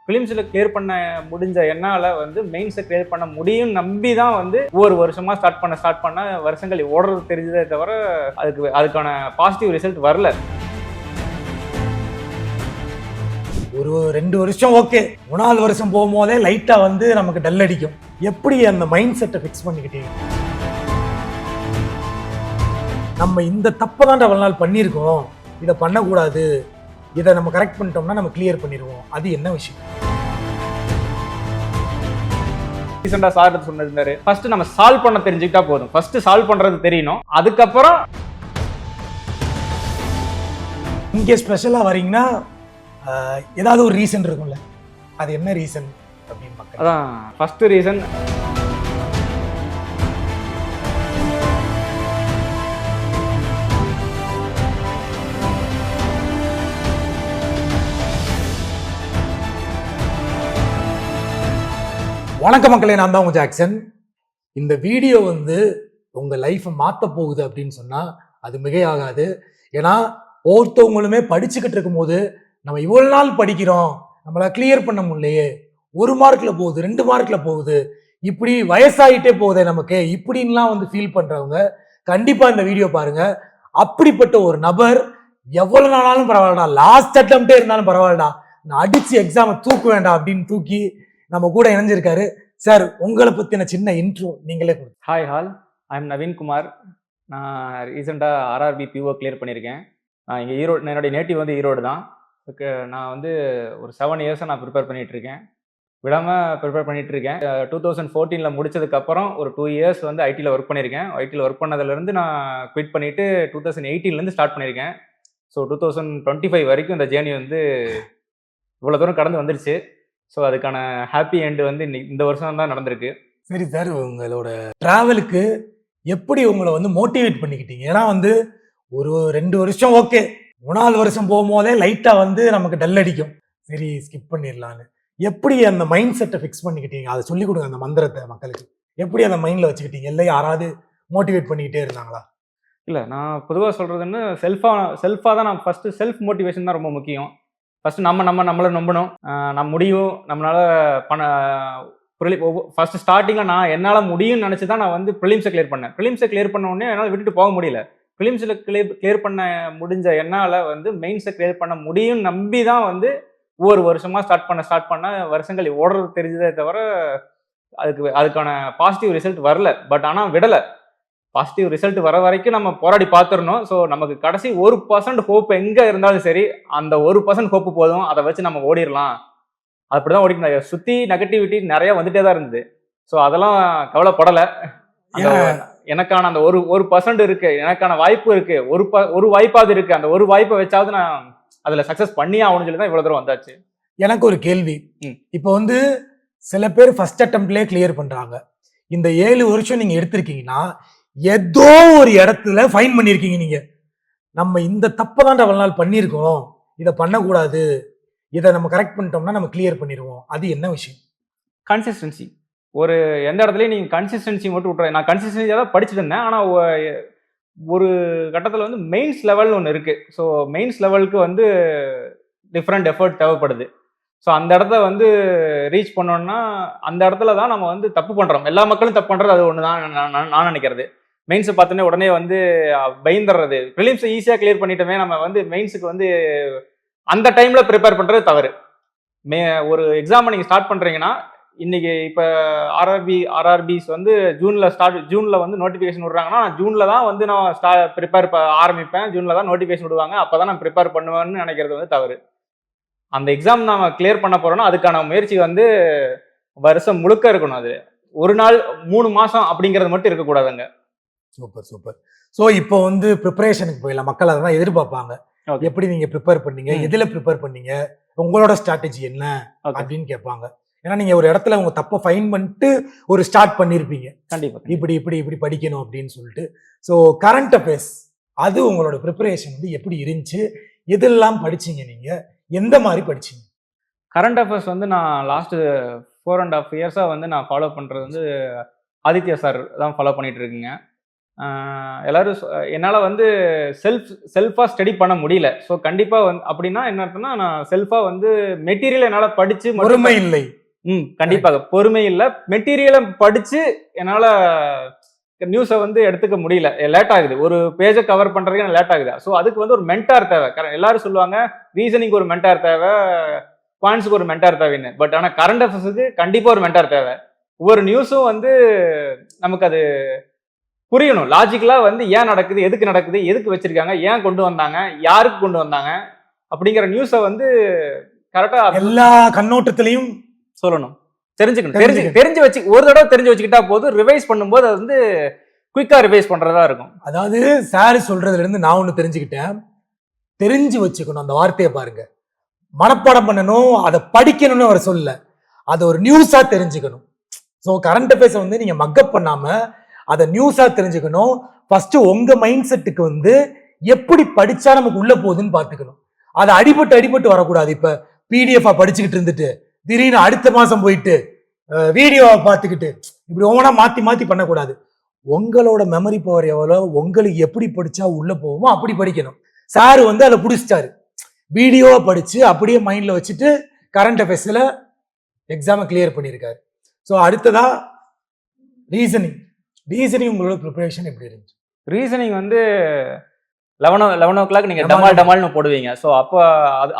ஃபிலிம்ஸில் clear பண்ண முடிஞ்ச என்னால் வந்து மெயின்ஸை கிளியர் பண்ண முடியும் நம்பி தான் வந்து ஒவ்வொரு வருஷமாக ஸ்டார்ட் பண்ண வருஷங்கள் ஓடுறது தெரிஞ்சதே தவிர அதுக்கான பாசிட்டிவ் ரிசல்ட் வரல. ஒரு 2 வருஷம் ஓகே, 3வது வருஷம் போகும்போதே லைட்டாக வந்து நமக்கு டல் அடிக்கும். எப்படி அந்த மைண்ட் செட்டை ஃபிக்ஸ் பண்ணிக்கிட்டீங்க? நம்ம இந்த தப்பை தான் அவ்வளோ நாள் பண்ணியிருக்கோம், இதை பண்ணக்கூடாது, இதை நம்ம கரெக்ட் பண்ணிட்டோம்னா நம்ம கிளியர் பண்ணிடுவோம், அது என்ன விஷயம்? ரீசெண்டாக சார் சொன்னிருந்தாரு, ஃபர்ஸ்ட் நம்ம சால்வ் பண்ண தெரிஞ்சுக்கிட்டா போதும். ஃபர்ஸ்ட் சால்வ் பண்றது தெரியணும், அதுக்கப்புறம் இங்கே ஸ்பெஷலாக வரீங்கன்னா ஏதாவது ஒரு ரீசன் இருக்கும்ல, அது என்ன ரீசன் அப்படின்னு மக்கள்? அதான் ஃபர்ஸ்ட் ரீசன். வணக்கம் மக்களே, நான் தான் உங்க ஜாக்சன். இந்த வீடியோ வந்து உங்க லைஃப்பை மாற்ற போகுது அப்படின்னு சொன்னா அது மிகையாகாது. ஏன்னா ஒவ்வொருத்தவங்களுமே படிச்சுக்கிட்டு இருக்கும்போது நம்ம இவ்வளவு நாள் படிக்கிறோம், நம்மள கிளியர் பண்ண முடியலையே, 1 மார்க்ல போகுது, 2 மார்க்ல போகுது, இப்படி வயசாயிட்டே போகுதே நமக்கு, இப்படின்லாம் வந்து ஃபீல் பண்றவங்க கண்டிப்பா இந்த வீடியோ பாருங்க. அப்படிப்பட்ட ஒரு நபர் எவ்வளவு நாளாலும் பரவாயில்லடா, லாஸ்ட் அட்டம்ப்டே இருந்தாலும் பரவாயில்லடா, நான் அடிச்சு எக்ஸாமை தூக்க வேண்டாம் அப்படின்னு தூக்கி நம்ம கூட இணைஞ்சிருக்காரு. சார், உங்களை பத்தின சின்ன இன்ட்ரோ நீங்களே கொடுங்க. Hi hall, I am Naveen Kumar. நான் ரீசெண்டாக ஆர்ஆர்பி பிஓ கிளியர் பண்ணியிருக்கேன். நான் இங்கே ஈரோடு, என்னுடைய நேட்டிவ் வந்து ஈரோடு தான். நான் வந்து ஒரு 7 இயர்ஸாக நான் ப்ரிப்பேர் பண்ணிகிட்ருக்கேன், விடாமல் ப்ரிப்பேர் பண்ணிகிட்ருக்கேன். 2014 முடிச்சதுக்கப்புறம் ஒரு 2 இயர்ஸ் வந்து ஐடியில் ஒர்க் பண்ணியிருக்கேன். ஐடியில் ஒர்க் பண்ணதுலேருந்து நான் குவிட் பண்ணிவிட்டு 2018 ஸ்டார்ட் பண்ணியிருக்கேன். ஸோ 2025 வரைக்கும் இந்த ஜேர்னி வந்து இவ்வளோ தூரம் கடந்து வந்துருச்சு. ஸோ அதுக்கான ஹாப்பி எண்டு வந்து இந்த வருஷம் தான் நடந்திருக்கு. சரி சார், உங்களோட ட்ராவலுக்கு எப்படி உங்களை வந்து மோட்டிவேட் பண்ணிக்கிட்டீங்க? ஏன்னா வந்து ஒரு 2 வருஷம் ஓகே, 3வது வருஷம் போகும்போதே லைட்டாக வந்து நமக்கு டல் அடிக்கும், சரி ஸ்கிப் பண்ணிடலான்னு. எப்படி அந்த மைண்ட் செட்டை ஃபிக்ஸ் பண்ணிக்கிட்டீங்க? அதை சொல்லிக் கொடுங்க, அந்த மந்திரத்தை மக்களுக்கு. எப்படி அந்த மைண்டில் வச்சுக்கிட்டீங்க? இல்லை யாராவது மோட்டிவேட் பண்ணிக்கிட்டே இருந்தாங்களா? இல்லை, நான் பொதுவாக சொல்கிறதுன்னு செல்ஃபாக தான். நான் ஃபஸ்ட்டு செல்ஃப் மோட்டிவேஷன் தான் ரொம்ப முக்கியம். ஃபஸ்ட்டு நம்மளை நம்பணும். நம்ம முடியும், நம்மளால் ஃபஸ்ட்டு ஸ்டார்டிங்கில் நான் என்னால் முடியும்னு நினச்சி தான் நான் வந்து ப்ரிலிம்ஸை கிளியர் பண்ணேன். ப்ரிலிம்ஸை கிளியர் பண்ண உடனே என்னால் விட்டுட்டு போக முடியல. ப்ரிலிம்ஸில் கிளியர் பண்ண முடிஞ்ச என்னால் வந்து மெயின்ஸை கிளியர் பண்ண முடியும் நம்பி தான் வந்து ஒவ்வொரு வருஷமாக ஸ்டார்ட் பண்ண வருஷங்கள் ஓடுறது தெரிஞ்சதே தவிர அதுக்கான பாசிட்டிவ் ரிசல்ட் வரல. பட் ஆனால் விடலை, பாசிட்டிவ் ரிசல்ட் வர வரைக்கும் நம்ம போராடி பார்த்துடணும். ஸோ நமக்கு கடைசி 1% ஹோப் எங்கே இருந்தாலும் சரி, அந்த 1% ஹோப்பு போதும், அதை வச்சு நம்ம ஓடிடலாம். அப்படிதான் ஓடிட்டு சுற்றி நெகட்டிவிட்டி நிறைய வந்துட்டே தான் இருந்தது. ஸோ அதெல்லாம் கவலைப்படலை. எனக்கான அந்த 1% இருக்கு, எனக்கான வாய்ப்பு இருக்கு, ஒரு வாய்ப்பாவது இருக்கு, அந்த ஒரு வாய்ப்பை வச்சாவது நான் அதில் சக்ஸஸ் பண்ணியே ஆகணும்னு சொல்லி தான் இவ்வளோ தூரம் வந்தாச்சு. எனக்கு ஒரு கேள்வி. இப்போ வந்து சில பேர் ஃபர்ஸ்ட் அட்டம்ப்ட்லேயே கிளியர் பண்ணுறாங்க. இந்த 7 வருஷம் நீங்கள் எடுத்திருக்கீங்கன்னா ஏதோ ஒரு இடத்துல ஃபைன் பண்ணியிருக்கீங்க. நீங்க நம்ம இந்த தப்பை தான் அவ்வளோ நாள் பண்ணியிருக்கோம், இதை பண்ணக்கூடாது, இதை நம்ம கரெக்ட் பண்ணிட்டோம்னா நம்ம கிளியர் பண்ணிடுவோம், அது என்ன விஷயம்? கன்சிஸ்டன்சி. ஒரு எந்த இடத்துலையும் நீங்கள் கன்சிஸ்டன்சி மட்டும் விட்ற. நான் கன்சிஸ்டன்சியாக தான் படிச்சுட்டு இருந்தேன். ஆனால் ஒரு கட்டத்தில் வந்து மெயின்ஸ் லெவல்னு ஒன்று இருக்குது. ஸோ மெயின்ஸ் லெவலுக்கு வந்து டிஃப்ரெண்ட் எஃபர்ட் தேவைப்படுது. ஸோ அந்த இடத்த வந்து ரீச் பண்ணோன்னா அந்த இடத்துல தான் நம்ம வந்து தப்பு பண்ணுறோம். எல்லா மக்களும் தப்பு பண்ணுறது அது ஒன்று தான் நான் நினைக்கிறது. மெயின்ஸை பார்த்தோன்னே உடனே வந்து பயந்துடுறது. ப்ரிலிம்ஸை ஈஸியாக கிளியர் பண்ணிட்டோமே, நம்ம வந்து மெயின்ஸுக்கு வந்து அந்த டைமில் ப்ரிப்பேர் பண்ணுறது தவறு. ஒரு எக்ஸாமை நீங்கள் ஸ்டார்ட் பண்ணுறீங்கன்னா, இன்னைக்கு இப்போ ஆர்ஆர்பிஸ் வந்து ஜூனில் வந்து நோட்டிஃபிகேஷன் விடுறாங்கன்னா, நான் ஜூனில் தான் வந்து நான் ப்ரிப்பேர் ஆரம்பிப்பேன், ஜூனில் தான் நோட்டிஃபிகேஷன் விடுவாங்க, அப்போ தான் நான் ப்ரிப்பேர் பண்ணுவேன்னு நினைக்கிறது வந்து தவறு. அந்த எக்ஸாம் நம்ம கிளியர் பண்ண போறோம்னா அதுக்கான முயற்சி வந்து வருஷம் முழுக்க இருக்கணும். அது ஒரு நாள் 3 மாசம் அப்படிங்கிறது மட்டும் இருக்கக்கூடாதுங்க. Super super. ஸோ இப்போ வந்து ப்ரிப்பரேஷனுக்கு போயிடலாம். மக்கள் அதான் எதிர்பார்ப்பாங்க. எப்படி நீங்க ப்ரிப்பேர் பண்ணீங்க, எதுல ப்ரிப்பேர் பண்ணீங்க, உங்களோட ஸ்ட்ராட்டஜி என்ன அப்படின்னு கேட்பாங்க. ஏன்னா நீங்க ஒரு இடத்துல உங்க தப்பை ஃபைன் பண்ணிட்டு ஒரு ஸ்டார்ட் பண்ணிருப்பீங்க, கண்டிப்பா இப்படி இப்படி இப்படி படிக்கணும் அப்படின்னு சொல்லிட்டு. ஸோ கரண்ட் அஃபேர்ஸ், அது உங்களோட ப்ரிப்பரேஷன் வந்து எப்படி இருந்துச்சு, எதெல்லாம் படிச்சீங்க, நீங்க எந்த மாதிரி படிச்சீங்க? கரண்ட் அஃபேர்ஸ் வந்து நான் லாஸ்ட் 4.5 இயர்ஸாக வந்து நான் ஃபாலோ பண்ணுறது வந்து ஆதித்யா சார் தான் ஃபாலோ பண்ணிட்டு இருக்கீங்க. எல்லாரும் என்னால் வந்து செல்ஃபாக ஸ்டடி பண்ண முடியல. ஸோ கண்டிப்பாக வந்து அப்படின்னா என்ன அர்த்தம்னா, நான் செல்ஃபாக வந்து மெட்டீரியல் என்னால் படித்து பொறுமை இல்லை. கண்டிப்பாக பொறுமை இல்லை. மெட்டீரியலை படித்து என்னால் நியூஸை வந்து எடுத்துக்க முடியல. லேட் ஆகுது. ஒரு பேஜை கவர் பண்ணுறதுக்கு எனக்கு லேட் ஆகுது. ஸோ அதுக்கு வந்து ஒரு மென்டார் தேவை. எல்லாரும் சொல்லுவாங்க ரீசனிங் ஒரு மென்டார் தேவை, குவான்ஸுக்கு ஒரு மென்டார் தேவைன்னு. பட் ஆனால் கரண்ட் அஃபேர்ஸுக்கு கண்டிப்பாக ஒரு மென்டார் தேவை. ஒவ்வொரு நியூஸும் வந்து நமக்கு அது புரியணும். லாஜிக்கலா வந்து ஏன் நடக்குது, எதுக்கு வச்சிருக்காங்க, ஏன் கொண்டு வந்தாங்க, யாருக்கு கொண்டு வந்தாங்க அப்படிங்கிற நியூஸை வந்து கரெக்டா எல்லா கண்ணோட்டத்திலையும் சொல்லணும். தெரிஞ்சு வச்சு ஒரு தடவை தெரிஞ்சு வச்சுக்கிட்டா போதும். ரிவைஸ் பண்ணும்போது அது வந்து குயிக்கா ரிவைஸ் பண்றதா இருக்கும். அதாவது சார் சொல்றதுல இருந்து நான் ஒண்ணு தெரிஞ்சுக்கிட்டேன். தெரிஞ்சு வச்சுக்கணும். அந்த வார்த்தையை பாருங்க. மனப்பாடம் பண்ணணும், அதை படிக்கணும்னு அவர் சொல்லல. அதை ஒரு நியூஸா தெரிஞ்சுக்கணும். ஸோ கரண்ட் அஃபேர்ஸ் வந்து நீங்க மக்கப் பண்ணாம அதை நியூஸா தெரிஞ்சுக்கணும். ஃபர்ஸ்ட் உங்க மைண்ட் செட்டுக்கு வந்து எப்படி படிச்சா நமக்கு உள்ள போகுதுன்னு பாத்துக்கணும். அதை அடிபட்டு வரக்கூடாது. இப்ப பிடிஎஃப் படிச்சுக்கிட்டு இருந்துட்டு திடீர்னு அடுத்த மாசம் போயிட்டு வீடியோவை பார்த்துக்கிட்டு இப்படி ஒவ்வொன்றா மாத்தி பண்ணக்கூடாது. உங்களோட மெமரி பவர் எவ்வளோ, உங்களுக்கு எப்படி படிச்சா உள்ள போகுமோ அப்படி படிக்கணும். சார் வந்து அதை பிடிச்சிட்டாரு. வீடியோவை படிச்சு அப்படியே மைண்ட்ல வச்சுட்டு கரண்ட் அஃபேர்ஸ்ல எக்ஸாமை கிளியர் பண்ணியிருக்காரு. ஸோ அடுத்ததா ரீசனிங் உங்களோட ப்ரிப்பரேஷன் எப்படி இருந்துச்சு? ரீசனிங் வந்து 11 o'clock நீங்க டமால்னு போடுவீங்க. ஸோ அப்போ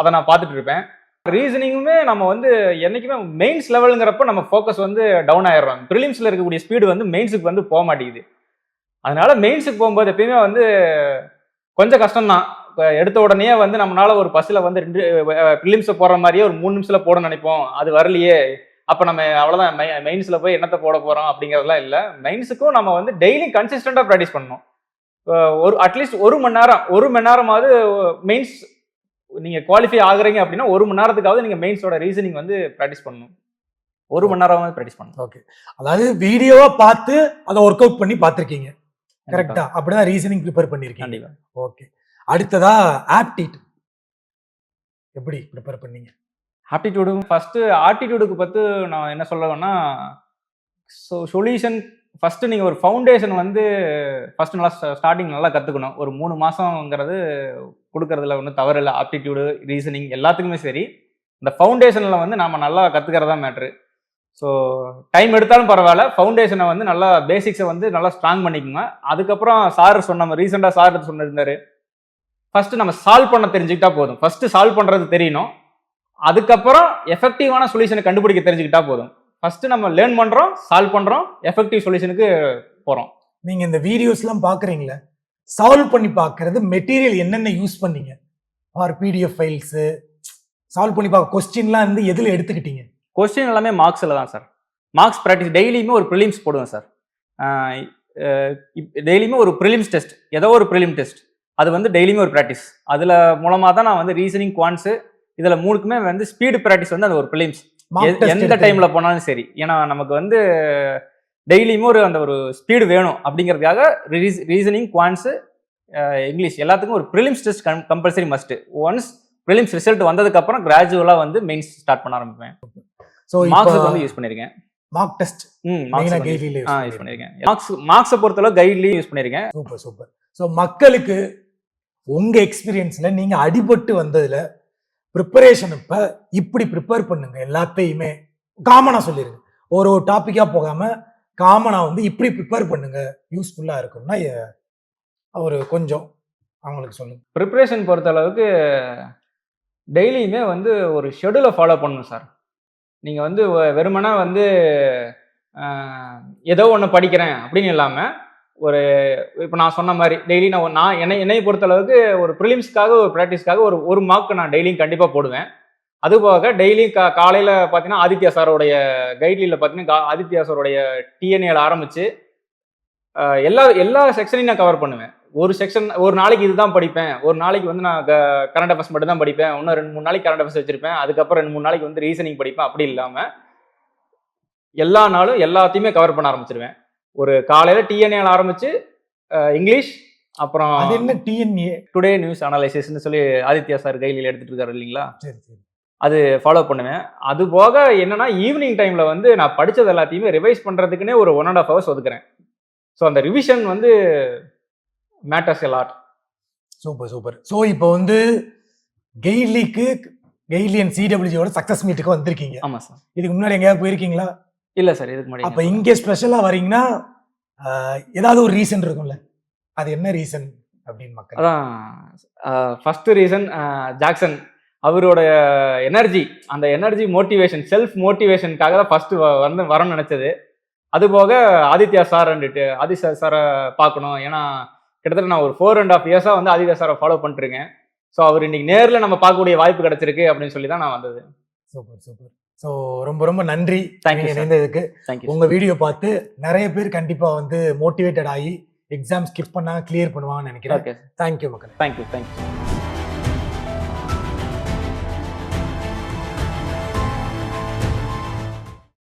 அதை நான் பார்த்துட்டு இருப்பேன். ரீசனிங்குமே நம்ம வந்து என்னைக்குமே மெயின்ஸ் லெவலுங்கிறப்ப நம்ம ஃபோக்கஸ் வந்து டவுன் ஆயிடுறோம். ப்ரிலிம்ஸ்ல இருக்கக்கூடிய ஸ்பீடு வந்து மெயின்ஸுக்கு வந்து போக மாட்டேங்குது. அதனால மெயின்ஸுக்கு போகும்போது எப்பயுமே வந்து கொஞ்சம் கஷ்டம்தான். இப்போ எடுத்த உடனே வந்து நம்மளால ஒரு பஸ்ஸில் வந்து 2 ப்ரிலிம்ஸை போடுற மாதிரியே ஒரு 3 நிமிஷத்துல போட நினைப்போம். அது வரலையே, அப்போ நம்ம அவ்வளோதான் மெயின்ஸில் போய் என்னத்தை போட போகிறோம் அப்படிங்கிறதுலாம் இல்லை. மெயின்ஸுக்கும் நம்ம வந்து டெய்லி கன்சிஸ்டண்டாக ப்ராக்டிஸ் பண்ணணும். அட்லீஸ்ட் 1 மணி நேரமாவது மெயின்ஸ் நீங்கள் குவாலிஃபை ஆகுறீங்க அப்படின்னா 1 மணி நேரத்துக்காவது நீங்கள் மெயின்ஸோட ரீசனிங் வந்து ப்ராக்டிஸ் பண்ணணும். 1 மணி நேரமாவது ப்ராக்டிஸ் பண்ணணும். ஓகே, அதாவது வீடியோவா பார்த்து அதை ஒர்க் அவுட் பண்ணி பார்த்துருக்கீங்க. கரெக்டா? அப்படிதான் ரீசனிங் ப்ரிப்பேர் பண்ணியிருக்கீங்க. ஓகே, அடுத்ததா ஆப்டிடியூட் எப்படி ப்ரிப்பேர் பண்ணீங்க? ஆப்டிடியூடும் ஃபர்ஸ்ட் ஆப்டிடியூடுக்கு பற்றி நான் என்ன சொல்லுவேன்னா, சொல்யூஷன் ஃபர்ஸ்ட் நீங்கள் ஒரு ஃபவுண்டேஷன் வந்து ஃபர்ஸ்ட் நல்லா ஸ்டார்டிங் நல்லா கற்றுக்கணும். ஒரு 3 மாதங்கிறது கொடுக்கறதுல ஒன்றும் தவறு இல்லை. ஆப்டிடியூடு, ரீசனிங் எல்லாத்துக்குமே சரி. இந்த ஃபவுண்டேஷனில் வந்து நம்ம நல்லா கற்றுக்கிறதா மேட்ரு. ஸோ டைம் எடுத்தாலும் பரவாயில்ல, ஃபவுண்டேஷனை வந்து நல்லா பேசிக்ஸை வந்து நல்லா ஸ்ட்ராங் பண்ணிக்கோங்க. அதுக்கப்புறம் சார் சொன்ன ரீசெண்டாக சார் சொன்னிருந்தாரு, ஃபர்ஸ்ட் நம்ம சால்வ் பண்ண தெரிஞ்சுக்கிட்டா போதும். ஃபர்ஸ்ட் சால்வ் பண்ணுறது தெரியணும். அதுக்கப்புறம் எஃபெக்டிவான சொல்யூஷனை கண்டுபிடிக்க தெரிஞ்சுக்கிட்டா போதும். ஃபர்ஸ்ட் நம்ம லேர்ன் பண்றோம், சால்வ் பண்றோம், எஃபெக்டிவ் சொல்யூஷனுக்கு போறோம். நீங்க இந்த வீடியோஸ்லாம் பாக்குறீங்களா? சால்வ் பண்ணி பார்க்கறது மெட்டீரியல் என்னென்ன யூஸ் பண்ணீங்க? ஆர் பிடிஎஃப் ஃபைல்ஸ் சால்வ் பண்ணி பார்க்க கொஸ்டின்லாம் வந்து எதில் எடுத்துக்கிட்டீங்க? கொஸ்டின் எல்லாமே மார்க்ஸில் தான் சார். மார்க்ஸ் ப்ராக்டிஸ் டெய்லியுமே ஒரு ப்ரிலிம்ஸ் போடுவேன் சார். டெய்லியுமே ஒரு ப்ரிலிம்ஸ் டெஸ்ட், ஏதோ ஒரு ப்ரிலிம் டெஸ்ட், அது வந்து டெய்லியுமே ஒரு ப்ராக்டிஸ். அதில் மூலமாக தான் நான் வந்து ரீசனிங், குவான்ஸு இதில் 3க்குமே வந்து ஸ்பீடு ப்ராக்டிஸ் வந்து அது ஒரு ப்ரிலிம்ஸ் எந்த டைம்ல போனாலும் சரி. ஏன்னா நமக்கு வந்து டெய்லியுமே ஒரு ஸ்பீடு வேணும் அப்படிங்கிறதுக்காக ரீசனிங், குவான்ஸு, இங்கிலீஷ் எல்லாத்துக்கும் ஒரு prelims test compulsory must. Once prelims result வந்ததுக்கு அப்புறம் கிராஜுவலா வந்து மெயின்ஸ் ஸ்டார்ட் பண்ண ஆரம்பிப்பேன். ஸோ மார்க்ஸ் வந்து யூஸ் பண்ணிருக்கேன். மார்க் டெஸ்ட் யூஸ் பண்ணிருக்கேன். மார்க்ஸை பொறுத்தளவு கைட்லயும் யூஸ் பண்ணிருக்கேன். சூப்பர். ஸோ மக்களுக்கு உங்க எக்ஸ்பீரியன்ஸ்ல நீங்க அடிபட்டு வந்ததுல ப்ரிப்பரேஷன் இப்படி ப்ரிப்பேர் பண்ணுங்க, எல்லாத்தையுமே காமனா சொல்லிருங்க. ஒரு டாபிக்கா போகாம காமனா வந்து இப்படி ப்ரிப்பேர் பண்ணுங்க, யூஸ்ஃபுல்லா இருக்கும்னா ஒரு கொஞ்சம் அவங்களுக்கு சொல்லுங்க. ப்ரிப்பரேஷன் பொறுத்த அளவுக்கு டெய்லியுமே வந்து ஒரு ஷெடியூலை ஃபாலோ பண்ணணும் சார். நீங்கள் வந்து வெறுமனா வந்து ஏதோ ஒன்று படிக்கிறேன் அப்படின்னு இல்லாமல் இப்போ நான் சொன்ன மாதிரி டெய்லி நான் என்னை பொறுத்தளவுக்கு ஒரு ப்ரிலிம்ஸ்க்காக ஒரு ப்ராக்டிஸ்க்காக ஒரு மார்க் நான் டெய்லியும் கண்டிப்பாக போடுவேன். அது போக டெய்லி காலையில் பார்த்தீங்கன்னா ஆதித்யா சாரோடைய கைட்லைனில் பார்த்தீங்கன்னா ஆதித்யா சாரோடைய டிஎன்ஏல ஆரம்பித்து எல்லா செக்ஷனையும் நான் கவர் பண்ணுவேன். ஒரு செக்ஷன் ஒரு நாளைக்கு இதுதான் படிப்பேன், ஒரு நாளைக்கு வந்து நான் கரண்ட் அஃபேர்ஸ் மட்டும் தான் படிப்பேன், இன்னும் 2-3 நாளைக்கு கரண்ட் அஃபேர்ஸ் வச்சிருப்பேன், அதுக்கப்புறம் 2-3 நாளைக்கு வந்து ரீசனிங் படிப்பேன். அப்படி இல்லாமல் எல்லா நாளும் எல்லாத்தையுமே கவர் பண்ண ஆரம்பிச்சிருவேன். ஒரு காலையில் டிஎன்ஏல ஆரம்பிச்சு இங்கிலீஷ், அப்புறம் அது என்ன டிஎன்ஏ, டுடே நியூஸ் அனலைசிஸ்ன்னு சொல்லி ஆதித்யா சார் கையில் எடுத்துட்டு இருக்காரு இல்லைங்களா, அது ஃபாலோ பண்ணுவேன். அது போக என்னன்னா ஈவினிங் டைம்ல வந்து நான் படிச்சது எல்லாத்தையுமே ரிவைஸ் பண்றதுக்குன்னே ஒரு 1.5 hours ஒதுக்குறேன். ஸோ அந்த ரிவிஷன் வந்து matters a lot. Super. So இப்போ வந்து கெய்லி அண்ட் சிடபிள்யூஜியோட சக்சஸ் மீட்டுக்கு வந்திருக்கீங்க. ஆமாம் சார். இதுக்கு முன்னாடி எங்கேயாவது போயிருக்கீங்களா? இல்லை சார், இதுக்கு அப்போ முன்னாடி இங்கே ஸ்பெஷலாக வரீங்கன்னா ஏதாவது ஒரு ரீசன் இருக்கும்ல, அது என்ன ரீசன் அப்படின்னு மக்கள். அதான் ஃபர்ஸ்ட் ரீசன் ஜாக்சன் அவரோட எனர்ஜி, அந்த எனர்ஜி மோட்டிவேஷன், செல்ஃப் மோட்டிவேஷனுக்காக தான் ஃபர்ஸ்ட் வந்து வரணும்னு நினைச்சது. அது போக ஆதித்யா சார் ஆதித்யா சாரை பார்க்கணும். ஏன்னா கிட்டத்தட்ட நான் ஒரு 4.5 இயர்ஸாக வந்து ஆதித்யா சாரை ஃபாலோ பண்ணிட்டுருக்கேன். ஸோ அவர் இன்னைக்கு நேரில் நம்ம பார்க்கக்கூடிய வாய்ப்பு கிடைச்சிருக்கு அப்படின்னு சொல்லி தான் நான் வந்தது. சூப்பர். ஸோ ரொம்ப நன்றி Thank you, sir. இணைந்ததுக்கு. தேங்க்யூ. உங்க வீடியோ பார்த்து நிறைய பேர் கண்டிப்பா வந்து மோட்டிவேட்டட் ஆகி எக்ஸாம் ஸ்கிப் பண்ணா கிளியர் பண்ணுவாங்கன்னு நினைக்கிறேன். ஓகே, தேங்க்யூ மக்கள். தேங்க்யூ.